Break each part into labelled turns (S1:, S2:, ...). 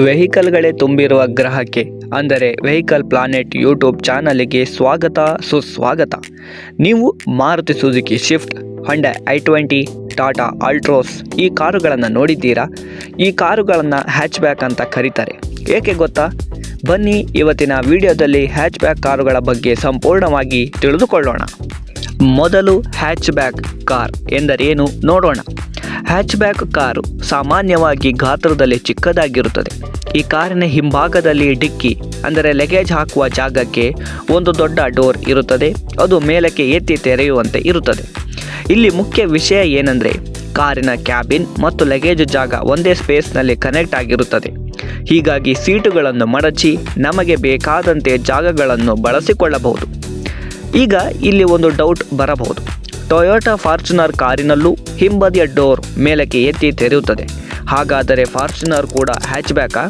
S1: ವೆಹಿಕಲ್ಗಳೇ ತುಂಬಿರುವ ಗ್ರಹಕ್ಕೆ ಅಂದರೆ vehicle planet YouTube ಚಾನಲ್ಗೆ ಸ್ವಾಗತ ಸುಸ್ವಾಗತ. ನೀವು ಮಾರುತಿ ಸುಜುಕಿ ಶಿಫ್ಟ್, ಹೊಂಡಾ i20, ಟಾಟಾ ಆಲ್ಟ್ರೋಸ್ ಈ ಕಾರುಗಳನ್ನು ನೋಡಿದ್ದೀರಾ? ಈ ಕಾರುಗಳನ್ನು ಹ್ಯಾಚ್ಬ್ಯಾಕ್ ಅಂತ ಕರೀತಾರೆ. ಏಕೆ ಗೊತ್ತಾ? ಬನ್ನಿ ಇವತ್ತಿನ ವಿಡಿಯೋದಲ್ಲಿ ಹ್ಯಾಚ್ಬ್ಯಾಕ್ ಕಾರುಗಳ ಬಗ್ಗೆ ಸಂಪೂರ್ಣವಾಗಿ ತಿಳಿದುಕೊಳ್ಳೋಣ. ಮೊದಲು ಹ್ಯಾಚ್ಬ್ಯಾಕ್ ಕಾರ್ ಎಂದರೇನು ನೋಡೋಣ. ಹ್ಯಾಚ್ಬ್ಯಾಕ್ ಕಾರು ಸಾಮಾನ್ಯವಾಗಿ ಗಾತ್ರದಲ್ಲಿ ಚಿಕ್ಕದಾಗಿರುತ್ತದೆ. ಈ ಕಾರಿನ ಹಿಂಭಾಗದಲ್ಲಿ ಡಿಕ್ಕಿ ಅಂದರೆ ಲಗೇಜ್ ಹಾಕುವ ಜಾಗಕ್ಕೆ ಒಂದು ದೊಡ್ಡ ಡೋರ್ ಇರುತ್ತದೆ. ಅದು ಮೇಲಕ್ಕೆ ಎತ್ತಿ ತೆರೆಯುವಂತೆ ಇರುತ್ತದೆ. ಇಲ್ಲಿ ಮುಖ್ಯ ವಿಷಯ ಏನೆಂದರೆ ಕಾರಿನ ಕ್ಯಾಬಿನ್ ಮತ್ತು ಲಗೇಜ್ ಜಾಗ ಒಂದೇ ಸ್ಪೇಸ್ನಲ್ಲಿ ಕನೆಕ್ಟ್ ಆಗಿರುತ್ತದೆ. ಹೀಗಾಗಿ ಸೀಟುಗಳನ್ನು ಮಡಚಿ ನಮಗೆ ಬೇಕಾದಂತೆ ಜಾಗಗಳನ್ನು ಬಳಸಿಕೊಳ್ಳಬಹುದು. ಈಗ ಇಲ್ಲಿ ಒಂದು ಡೌಟ್ ಬರಬಹುದು. ಟೊಯೋಟಾ ಫಾರ್ಚುನರ್ ಕಾರಿನಲ್ಲೂ ಹಿಂಬದಿಯ ಡೋರ್ ಮೇಲಕ್ಕೆ ಎತ್ತಿ ತೆರೆಯುತ್ತದೆ. ಹಾಗಾದರೆ ಫಾರ್ಚುನರ್ ಕೂಡ ಹ್ಯಾಚ್ಬ್ಯಾಕಾ?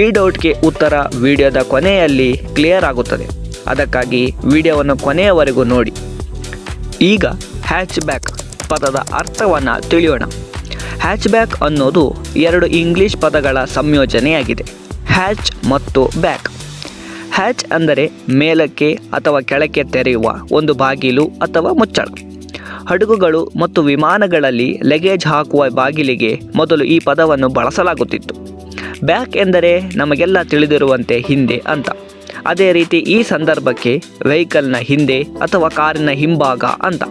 S1: ಈ ಡೌಟ್ಗೆ ಉತ್ತರ ವಿಡಿಯೋದ ಕೊನೆಯಲ್ಲಿ ಕ್ಲಿಯರ್ ಆಗುತ್ತದೆ. ಅದಕ್ಕಾಗಿ ವಿಡಿಯೋವನ್ನು ಕೊನೆಯವರೆಗೂ ನೋಡಿ. ಈಗ ಹ್ಯಾಚ್ಬ್ಯಾಕ್ ಪದದ ಅರ್ಥವನ್ನು ತಿಳಿಯೋಣ. ಹ್ಯಾಚ್ಬ್ಯಾಕ್ ಅನ್ನೋದು ಎರಡು ಇಂಗ್ಲಿಷ್ ಪದಗಳ ಸಂಯೋಜನೆಯಾಗಿದೆ, ಹ್ಯಾಚ್ ಮತ್ತು ಬ್ಯಾಕ್. ಹ್ಯಾಚ್ ಅಂದರೆ ಮೇಲಕ್ಕೆ ಅಥವಾ ಕೆಳಕ್ಕೆ ತೆರೆಯುವ ಒಂದು ಬಾಗಿಲು ಅಥವಾ ಮುಚ್ಚಳ. ಹಡಗುಗಳು ಮತ್ತು ವಿಮಾನಗಳಲ್ಲಿ ಲಗೇಜ್ ಹಾಕುವ ಬಾಗಿಲಿಗೆ ಮೊದಲು ಈ ಪದವನ್ನು ಬಳಸಲಾಗುತ್ತಿತ್ತು. ಬ್ಯಾಕ್ ಎಂದರೆ ನಮಗೆಲ್ಲ ತಿಳಿದಿರುವಂತೆ ಹಿಂದೆ ಅಂತ. ಅದೇ ರೀತಿ ಈ ಸಂದರ್ಭಕ್ಕೆ ವೆಹಿಕಲ್ನ ಹಿಂದೆ ಅಥವಾ ಕಾರಿನ ಹಿಂಭಾಗ ಅಂತ.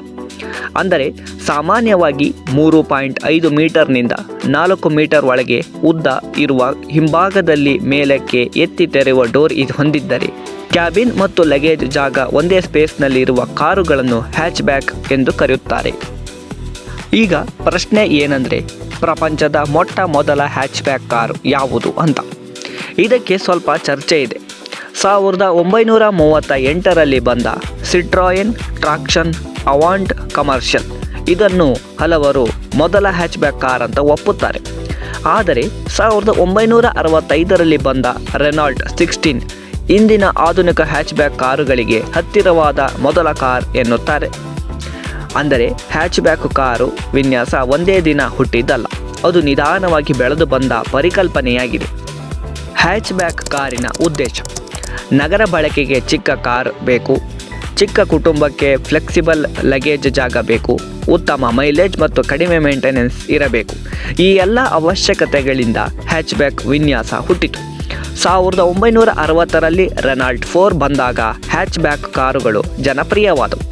S1: ಅಂದರೆ ಸಾಮಾನ್ಯವಾಗಿ 3.5 ಮೀಟರ್ನಿಂದ 4 ಮೀಟರ್ ಒಳಗೆ ಉದ್ದ ಇರುವ ಹಿಂಭಾಗದಲ್ಲಿ ಮೇಲಕ್ಕೆ ಎತ್ತಿ ತೆರೆಯುವ ಡೋರ್ ಹೊಂದಿದ್ದರೆ ಕ್ಯಾಬಿನ್ ಮತ್ತು ಲಗೇಜ್ ಜಾಗ ಒಂದೇ ಸ್ಪೇಸ್ನಲ್ಲಿ ಇರುವ ಕಾರುಗಳನ್ನು ಹ್ಯಾಚ್ಬ್ಯಾಕ್ ಎಂದು ಕರೆಯುತ್ತಾರೆ. ಈಗ ಪ್ರಶ್ನೆ ಏನೆಂದರೆ, ಪ್ರಪಂಚದ ಮೊಟ್ಟ ಮೊದಲ ಹ್ಯಾಚ್ಬ್ಯಾಕ್ ಕಾರು ಯಾವುದು ಅಂತ. ಇದಕ್ಕೆ ಸ್ವಲ್ಪ ಚರ್ಚೆ ಇದೆ. 1938ರಲ್ಲಿ ಬಂದ ಸಿಟ್ರಾಯನ್ ಟ್ರಾಕ್ಷನ್ ಅವಾಂಟ್ ಕಮರ್ಷಿಯಲ್, ಇದನ್ನು ಹಲವರು ಮೊದಲ ಹ್ಯಾಚ್ಬ್ಯಾಕ್ ಕಾರ್ ಅಂತ ಒಪ್ಪುತ್ತಾರೆ. ಆದರೆ 1965ರಲ್ಲಿ ಬಂದ ರೆನಾಲ್ಟ್ 16 ಇಂದಿನ ಆಧುನಿಕ ಹ್ಯಾಚ್ಬ್ಯಾಕ್ ಕಾರುಗಳಿಗೆ ಹತ್ತಿರವಾದ ಮೊದಲ ಕಾರ್ ಎನ್ನುತ್ತಾರೆ. ಅಂದರೆ ಹ್ಯಾಚ್ಬ್ಯಾಕ್ ಕಾರು ವಿನ್ಯಾಸ ಒಂದೇ ದಿನ ಹುಟ್ಟಿದ್ದಲ್ಲ, ಅದು ನಿಧಾನವಾಗಿ ಬೆಳೆದು ಬಂದ ಪರಿಕಲ್ಪನೆಯಾಗಿದೆ. ಹ್ಯಾಚ್ಬ್ಯಾಕ್ ಕಾರಿನ ಉದ್ದೇಶ: ನಗರ ಬಳಕೆಗೆ ಚಿಕ್ಕ ಕಾರ್ ಬೇಕು, ಚಿಕ್ಕ ಕುಟುಂಬಕ್ಕೆ ಫ್ಲೆಕ್ಸಿಬಲ್ ಲಗೇಜ್ ಜಾಗ ಬೇಕು, ಉತ್ತಮ ಮೈಲೇಜ್ ಮತ್ತು ಕಡಿಮೆ ಮೇಂಟೆನೆನ್ಸ್ ಇರಬೇಕು. ಈ ಎಲ್ಲ ಅವಶ್ಯಕತೆಗಳಿಂದ ಹ್ಯಾಚ್ಬ್ಯಾಕ್ ವಿನ್ಯಾಸ ಹುಟ್ಟಿತು. 1960ರಲ್ಲಿ ರೆನಾಲ್ಟ್ 4 ಬಂದಾಗ ಹ್ಯಾಚ್ಬ್ಯಾಕ್ ಕಾರುಗಳು ಜನಪ್ರಿಯವಾದವು.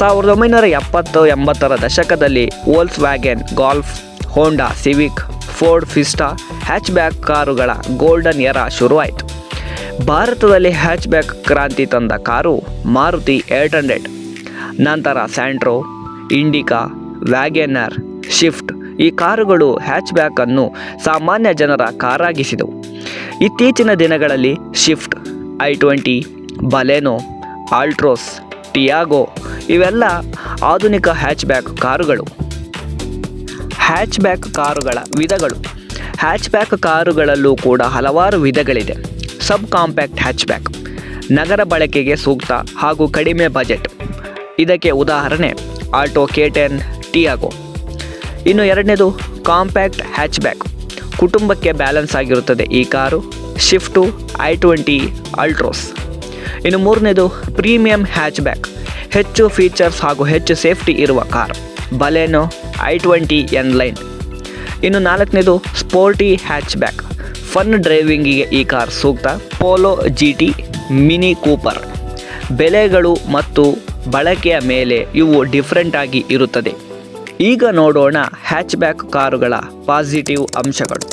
S1: 1970-80ರ ದಶಕದಲ್ಲಿ Volkswagen golf, Honda Civic, Ford Fiesta hatchback ಕಾರುಗಳ ಗೋಲ್ಡನ್ ಎರಾ ಶುರುವಾಯಿತು. ಭಾರತದಲ್ಲಿ ಹ್ಯಾಚ್ಬ್ಯಾಕ್ ಕ್ರಾಂತಿ ತಂದ ಕಾರು ಮಾರುತಿ 800, ನಂತರ ಸ್ಯಾಂಟ್ರೋ, ಇಂಡಿಕಾ, ವ್ಯಾಗನರ್, ಶಿಫ್ಟ್ ಈ ಕಾರುಗಳು ಹ್ಯಾಚ್ಬ್ಯಾಕ್ ಅನ್ನು ಸಾಮಾನ್ಯ ಜನರ ಕಾರಾಗಿಸಿದವು. ಇತ್ತೀಚಿನ ದಿನಗಳಲ್ಲಿ shift, i20, Baleno, Altroz, Tiago ಇವೆಲ್ಲ ಆಧುನಿಕ ಹ್ಯಾಚ್ಬ್ಯಾಕ್ ಕಾರುಗಳು. ಹ್ಯಾಚ್ಬ್ಯಾಕ್ ಕಾರುಗಳ ವಿಧಗಳು. ಹ್ಯಾಚ್ಬ್ಯಾಕ್ ಕಾರುಗಳಲ್ಲೂ ಕೂಡ ಹಲವಾರು ವಿಧಗಳಿದೆ. ಸಬ್ ಕಾಂಪ್ಯಾಕ್ಟ್ ಹ್ಯಾಚ್ಬ್ಯಾಕ್, ನಗರ ಬಳಕೆಗೆ ಸೂಕ್ತ ಹಾಗೂ ಕಡಿಮೆ ಬಜೆಟ್. ಇದಕ್ಕೆ ಉದಾಹರಣೆ ಆಲ್ಟೋ K10, ಟಿಯಾಗೋ. ಇನ್ನು ಎರಡನೇದು ಕಾಂಪ್ಯಾಕ್ಟ್ ಹ್ಯಾಚ್ಬ್ಯಾಕ್, ಕುಟುಂಬಕ್ಕೆ ಬ್ಯಾಲೆನ್ಸ್ ಆಗಿರುತ್ತದೆ ಈ ಕಾರು, ಶಿಫ್ಟು, i20, ಆಲ್ಟ್ರೋಸ್. ಇನ್ನು ಮೂರನೇದು ಪ್ರೀಮಿಯಂ ಹ್ಯಾಚ್ಬ್ಯಾಕ್, ಹೆಚ್ಚು ಫೀಚರ್ಸ್ ಹಾಗೂ ಹೆಚ್ಚು ಸೇಫ್ಟಿ ಇರುವ car, Baleno, i20 N line. ಇನ್ನು ನಾಲ್ಕನೇದು ಸ್ಪೋರ್ಟಿ ಹ್ಯಾಚ್ಬ್ಯಾಕ್, ಫನ್ ಡ್ರೈವಿಂಗಿಗೆ ಈ ಕಾರ್ ಸೂಕ್ತ, ಪೋಲೋ GT, ಮಿನಿ ಕೂಪರ್. ಬೆಲೆಗಳು ಮತ್ತು ಬಳಕೆಯ ಮೇಲೆ ಇವು ಡಿಫ್ರೆಂಟ್ ಆಗಿ ಇರುತ್ತದೆ. ಈಗ ನೋಡೋಣ ಹ್ಯಾಚ್ಬ್ಯಾಕ್ ಕಾರುಗಳ ಪಾಸಿಟಿವ್ ಅಂಶಗಳು.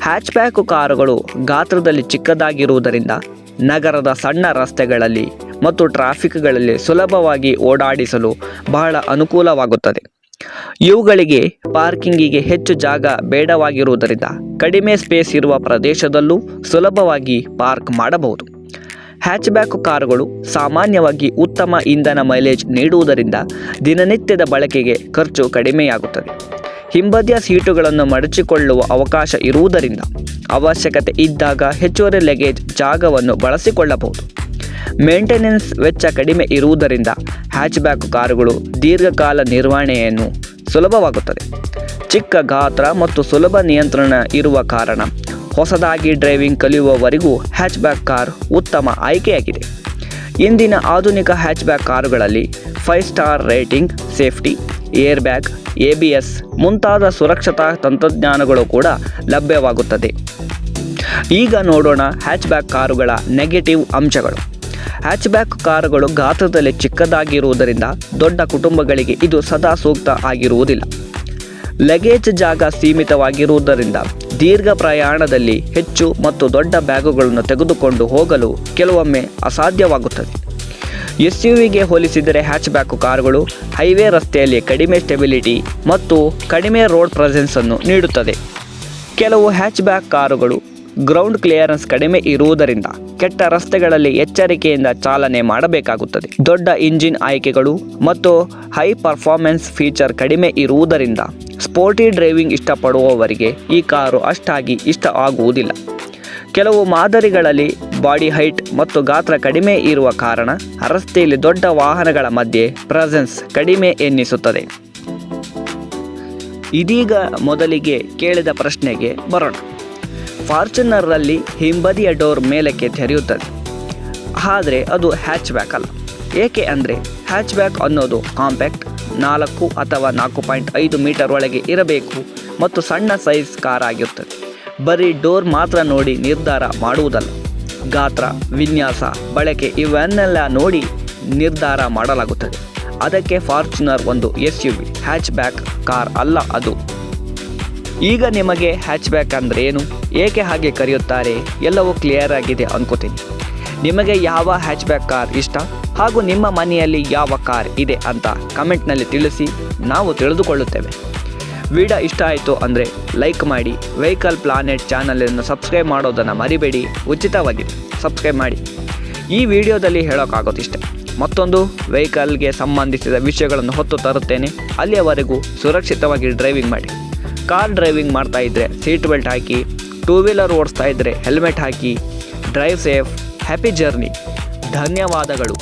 S1: ಹ್ಯಾಚ್ಬ್ಯಾಕ್ ಕಾರುಗಳು ಗಾತ್ರದಲ್ಲಿ ಚಿಕ್ಕದಾಗಿರುವುದರಿಂದ ನಗರದ ಸಣ್ಣ ರಸ್ತೆಗಳಲ್ಲಿ ಮತ್ತು ಟ್ರಾಫಿಕ್ಗಳಲ್ಲಿ ಸುಲಭವಾಗಿ ಓಡಾಡಿಸಲು ಬಹಳ ಅನುಕೂಲವಾಗುತ್ತದೆ. ಇವುಗಳಿಗೆ ಪಾರ್ಕಿಂಗಿಗೆ ಹೆಚ್ಚು ಜಾಗ ಬೇಡವಾಗಿರುವುದರಿಂದ ಕಡಿಮೆ ಸ್ಪೇಸ್ ಇರುವ ಪ್ರದೇಶದಲ್ಲೂ ಸುಲಭವಾಗಿ ಪಾರ್ಕ್ ಮಾಡಬಹುದು. ಹ್ಯಾಚ್ಬ್ಯಾಕ್ ಕಾರುಗಳು ಸಾಮಾನ್ಯವಾಗಿ ಉತ್ತಮ ಇಂಧನ ಮೈಲೇಜ್ ನೀಡುವುದರಿಂದ ದಿನನಿತ್ಯದ ಬಳಕೆಗೆ ಖರ್ಚು ಕಡಿಮೆಯಾಗುತ್ತದೆ. ಹಿಂಬದಿಯ ಸೀಟುಗಳನ್ನು ಮಡಚಿಕೊಳ್ಳುವ ಅವಕಾಶ ಇರುವುದರಿಂದ ಅವಶ್ಯಕತೆ ಇದ್ದಾಗ ಹೆಚ್ಚುವರಿ ಲಗೇಜ್ ಜಾಗವನ್ನು ಬಳಸಿಕೊಳ್ಳಬಹುದು. ಮೇಂಟೆನೆನ್ಸ್ ವೆಚ್ಚ ಕಡಿಮೆ ಇರುವುದರಿಂದ ಹ್ಯಾಚ್ಬ್ಯಾಕ್ ಕಾರುಗಳು ದೀರ್ಘಕಾಲ ನಿರ್ವಹಣೆಯನ್ನು ಸುಲಭವಾಗುತ್ತದೆ. ಚಿಕ್ಕ ಗಾತ್ರ ಮತ್ತು ಸುಲಭ ನಿಯಂತ್ರಣ ಇರುವ ಕಾರಣ ಹೊಸದಾಗಿ ಡ್ರೈವಿಂಗ್ ಕಲಿಯುವವರಿಗೂ ಹ್ಯಾಚ್ಬ್ಯಾಕ್ ಕಾರ್ ಉತ್ತಮ ಆಯ್ಕೆಯಾಗಿದೆ. ಇಂದಿನ ಆಧುನಿಕ ಹ್ಯಾಚ್ಬ್ಯಾಕ್ ಕಾರುಗಳಲ್ಲಿ 5 star rating, safety, air bag, ABS ಮುಂತಾದ ಸುರಕ್ಷತಾ ತಂತ್ರಜ್ಞಾನಗಳು ಕೂಡ ಲಭ್ಯವಾಗುತ್ತದೆ. ಈಗ ನೋಡೋಣ ಹ್ಯಾಚ್ಬ್ಯಾಕ್ ಕಾರುಗಳ ನೆಗೆಟಿವ್ ಅಂಶಗಳು. ಹ್ಯಾಚ್ಬ್ಯಾಕ್ ಕಾರುಗಳು ಗಾತ್ರದಲ್ಲಿ ಚಿಕ್ಕದಾಗಿರುವುದರಿಂದ ದೊಡ್ಡ ಕುಟುಂಬಗಳಿಗೆ ಇದು ಸದಾ ಸೂಕ್ತ ಆಗಿರುವುದಿಲ್ಲ. ಲಗೇಜ್ ಜಾಗ ಸೀಮಿತವಾಗಿರುವುದರಿಂದ ದೀರ್ಘ ಪ್ರಯಾಣದಲ್ಲಿ ಹೆಚ್ಚು ಮತ್ತು ದೊಡ್ಡ ಬ್ಯಾಗುಗಳನ್ನು ತೆಗೆದುಕೊಂಡು ಹೋಗಲು ಕೆಲವೊಮ್ಮೆ ಅಸಾಧ್ಯವಾಗುತ್ತದೆ. SUVಗೆ ಹೋಲಿಸಿದರೆ ಹ್ಯಾಚ್ಬ್ಯಾಕ್ ಕಾರುಗಳು ಹೈವೇ ರಸ್ತೆಯಲ್ಲಿ ಕಡಿಮೆ ಸ್ಟೆಬಿಲಿಟಿ ಮತ್ತು ಕಡಿಮೆ ರೋಡ್ ಪ್ರೆಸೆನ್ಸ್ ಅನ್ನು ನೀಡುತ್ತದೆ. ಕೆಲವು ಹ್ಯಾಚ್ಬ್ಯಾಕ್ ಕಾರುಗಳು ಗ್ರೌಂಡ್ ಕ್ಲಿಯರೆನ್ಸ್ ಕಡಿಮೆ ಇರುವುದರಿಂದ ಕೆಟ್ಟ ರಸ್ತೆಗಳಲ್ಲಿ ಎಚ್ಚರಿಕೆಯಿಂದ ಚಾಲನೆ ಮಾಡಬೇಕಾಗುತ್ತದೆ. ದೊಡ್ಡ ಇಂಜಿನ್ ಆಯ್ಕೆಗಳು ಮತ್ತು ಹೈ ಪರ್ಫಾರ್ಮೆನ್ಸ್ ಫೀಚರ್ ಕಡಿಮೆ ಇರುವುದರಿಂದ ಸ್ಪೋರ್ಟಿ ಡ್ರೈವಿಂಗ್ ಇಷ್ಟಪಡುವವರಿಗೆ ಈ ಕಾರು ಅಷ್ಟಾಗಿ ಇಷ್ಟ ಆಗುವುದಿಲ್ಲ. ಕೆಲವು ಮಾದರಿಗಳಲ್ಲಿ ಬಾಡಿ ಹೈಟ್ ಮತ್ತು ಗಾತ್ರ ಕಡಿಮೆ ಇರುವ ಕಾರಣ ರಸ್ತೆಯಲ್ಲಿ ದೊಡ್ಡ ವಾಹನಗಳ ಮಧ್ಯೆ ಪ್ರೆಸೆನ್ಸ್ ಕಡಿಮೆ ಎನ್ನಿಸುತ್ತದೆ. ಇದೀಗ ಮೊದಲಿಗೆ ಕೇಳಿದ ಪ್ರಶ್ನೆಗೆ ಬರೋಣ. ಫಾರ್ಚುನರ್ರಲ್ಲಿ ಹಿಂಬದಿಯ ಡೋರ್ ಮೇಲಕ್ಕೆ ತೆರೆಯುತ್ತದೆ, ಆದರೆ ಅದು ಹ್ಯಾಚ್ಬ್ಯಾಕ್ ಅಲ್ಲ. ಏಕೆ ಅಂದರೆ ಹ್ಯಾಚ್ಬ್ಯಾಕ್ ಅನ್ನೋದು ಕಾಂಪ್ಯಾಕ್ಟ್ 4 ಅಥವಾ 4.5 ಮೀಟರ್ ಒಳಗೆ ಇರಬೇಕು ಮತ್ತು ಸಣ್ಣ ಸೈಜ್ ಕಾರ್ ಆಗಿರುತ್ತದೆ. ಬರೀ ಡೋರ್ ಮಾತ್ರ ನೋಡಿ ನಿರ್ಧಾರ ಮಾಡುವುದಲ್ಲ, ಗಾತ್ರ, ವಿನ್ಯಾಸ, ಬಳಕೆ ಇವನ್ನೆಲ್ಲ ನೋಡಿ ನಿರ್ಧಾರ ಮಾಡಲಾಗುತ್ತದೆ. ಅದಕ್ಕೆ ಫಾರ್ಚುನರ್ ಒಂದು SUV, ಹ್ಯಾಚ್ಬ್ಯಾಕ್ ಕಾರ್ ಅಲ್ಲ ಅದು. ಈಗ ನಿಮಗೆ ಹ್ಯಾಚ್ಬ್ಯಾಕ್ ಅಂದರೆ ಏನು, ಏಕೆ ಹಾಗೆ ಕರೆಯುತ್ತಾರೆ ಎಲ್ಲವೂ ಕ್ಲಿಯರ್ ಆಗಿದೆ ಅನ್ಕೋತೀನಿ. ನಿಮಗೆ ಯಾವ ಹ್ಯಾಚ್ಬ್ಯಾಕ್ ಕಾರ್ ಇಷ್ಟ ಹಾಗೂ ನಿಮ್ಮ ಮನೆಯಲ್ಲಿ ಯಾವ ಕಾರ್ ಇದೆ ಅಂತ ಕಮೆಂಟ್ನಲ್ಲಿ ತಿಳಿಸಿ, ನಾವು ತಿಳಿದುಕೊಳ್ಳುತ್ತೇವೆ. ವಿಡಿಯೋ ಇಷ್ಟ ಆಯಿತು ಅಂದರೆ ಲೈಕ್ ಮಾಡಿ. ವೆಹಿಕಲ್ ಪ್ಲಾನೆಟ್ ಚಾನಲನ್ನು ಸಬ್ಸ್ಕ್ರೈಬ್ ಮಾಡೋದನ್ನು ಮರಿಬೇಡಿ, ಉಚಿತವಾಗಿದೆ, ಸಬ್ಸ್ಕ್ರೈಬ್ ಮಾಡಿ. ಈ ವಿಡಿಯೋದಲ್ಲಿ ಹೇಳೋಕ್ಕಾಗೋದಿಷ್ಟೆ. ಮತ್ತೊಂದು ವೆಹಿಕಲ್ಗೆ ಸಂಬಂಧಿಸಿದ ವಿಷಯಗಳನ್ನು ಹೊತ್ತು ತರುತ್ತೇನೆ. ಅಲ್ಲಿಯವರೆಗೂ ಸುರಕ್ಷಿತವಾಗಿ ಡ್ರೈವಿಂಗ್ ಮಾಡಿ. ಕಾರ್ ಡ್ರೈವಿಂಗ್ ಮಾಡ್ತಾ ಇದ್ದರೆ ಸೀಟ್ ಬೆಲ್ಟ್ ಹಾಕಿ, 2 ವೀಲರ್ ಓಡಿಸ್ತಾ ಇದ್ದರೆ ಹೆಲ್ಮೆಟ್ ಹಾಕಿ. Drive safe, happy journey. ಧನ್ಯವಾದಗಳು.